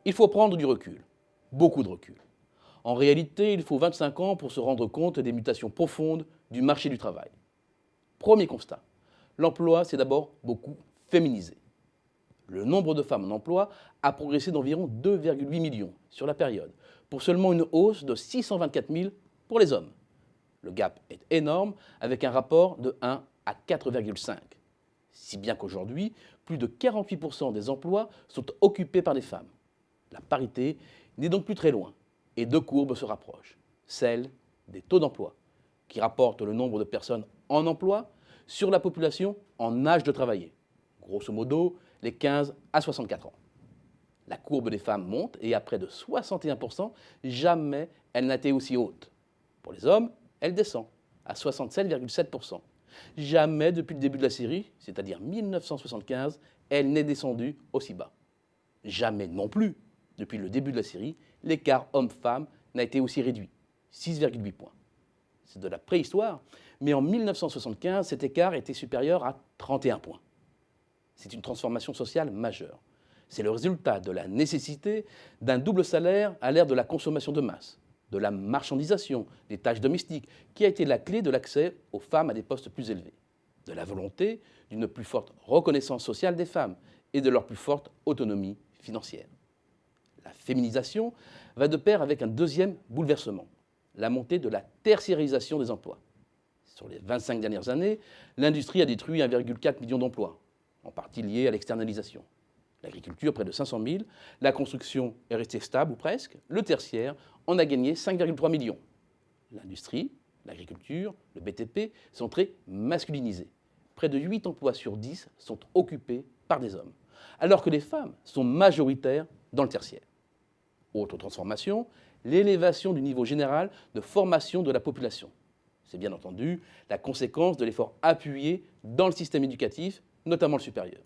Il faut prendre du recul, beaucoup de recul. En réalité, il faut 25 ans pour se rendre compte des mutations profondes du marché du travail. Premier constat, l'emploi s'est d'abord beaucoup féminisé. Le nombre de femmes en emploi a progressé d'environ 2,8 millions sur la période, pour seulement une hausse de 624 000 pour les hommes. Le gap est énorme, avec un rapport de 1 à 4,5. Si bien qu'aujourd'hui, plus de 48% des emplois sont occupés par des femmes. La parité n'est donc plus très loin, et deux courbes se rapprochent. Celle des taux d'emploi, qui rapporte le nombre de personnes en emploi sur la population en âge de travailler. Grosso modo, les 15 à 64 ans. La courbe des femmes monte et à près de 61%, jamais elle n'a été aussi haute. Pour les hommes, elle descend à 67,7%. Jamais depuis le début de la série, c'est-à-dire 1975, elle n'est descendue aussi bas. Jamais non plus, depuis le début de la série, l'écart homme-femme n'a été aussi réduit, 6,8 points. C'est de la préhistoire, mais en 1975, cet écart était supérieur à 31 points. C'est une transformation sociale majeure. C'est le résultat de la nécessité d'un double salaire à l'ère de la consommation de masse, de la marchandisation des tâches domestiques, qui a été la clé de l'accès aux femmes à des postes plus élevés, de la volonté d'une plus forte reconnaissance sociale des femmes et de leur plus forte autonomie financière. La féminisation va de pair avec un deuxième bouleversement, la montée de la tertiarisation des emplois. Sur les 25 dernières années, l'industrie a détruit 1,4 million d'emplois, en partie liés à l'externalisation. L'agriculture, près de 500 000, la construction est restée stable ou presque, le tertiaire en a gagné 5,3 millions. L'industrie, l'agriculture, le BTP sont très masculinisés. Près de 8 emplois sur 10 sont occupés par des hommes, alors que les femmes sont majoritaires dans le tertiaire. Autre transformation, l'élévation du niveau général de formation de la population. C'est bien entendu la conséquence de l'effort appuyé dans le système éducatif, notamment le supérieur.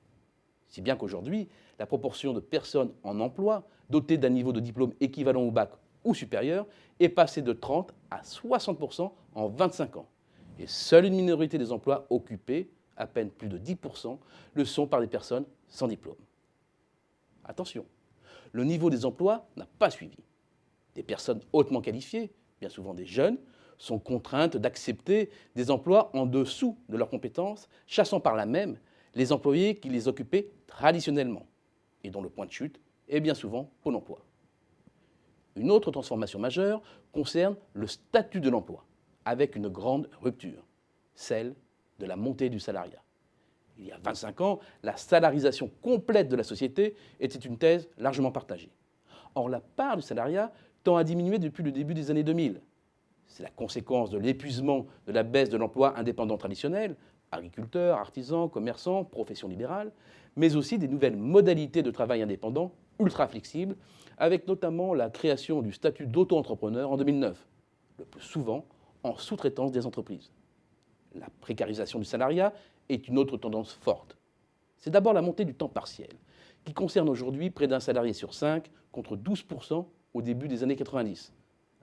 Si bien qu'aujourd'hui, la proportion de personnes en emploi, dotées d'un niveau de diplôme équivalent au bac ou supérieur, est passée de 30 à 60% en 25 ans. Et seule une minorité des emplois occupés, à peine plus de 10%, le sont par des personnes sans diplôme. Attention, le niveau des emplois n'a pas suivi. Des personnes hautement qualifiées, bien souvent des jeunes, sont contraintes d'accepter des emplois en dessous de leurs compétences, chassant par là même les employés qui les occupaient traditionnellement et dont le point de chute est bien souvent Pôle emploi. Une autre transformation majeure concerne le statut de l'emploi, avec une grande rupture, celle de la montée du salariat. Il y a 25 ans, la salarisation complète de la société était une thèse largement partagée. Or, la part du salariat tend à diminuer depuis le début des années 2000. C'est la conséquence de l'épuisement de la baisse de l'emploi indépendant traditionnel, agriculteurs, artisans, commerçants, professions libérales, mais aussi des nouvelles modalités de travail indépendant, ultra flexibles, avec notamment la création du statut d'auto-entrepreneur en 2009, le plus souvent en sous-traitance des entreprises. La précarisation du salariat est une autre tendance forte. C'est d'abord la montée du temps partiel, qui concerne aujourd'hui près d'un salarié sur 5 contre 12% au début des années 90.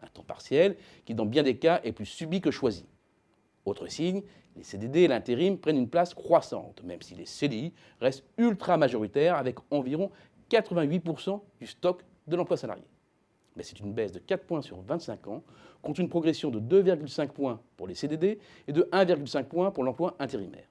Un temps partiel qui, dans bien des cas, est plus subi que choisi. Autre signe, les CDD et l'intérim prennent une place croissante, même si les CDI restent ultra majoritaires avec environ 88% du stock de l'emploi salarié. Mais c'est une baisse de 4 points sur 25 ans, contre une progression de 2,5 points pour les CDD et de 1,5 points pour l'emploi intérimaire.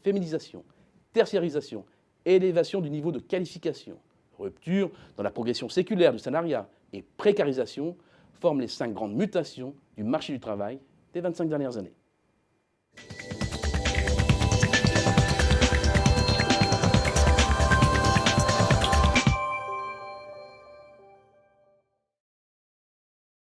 Féminisation, tertiarisation, élévation du niveau de qualification, rupture dans la progression séculaire du salariat et précarisation forment les 5 grandes mutations du marché du travail des 25 dernières années.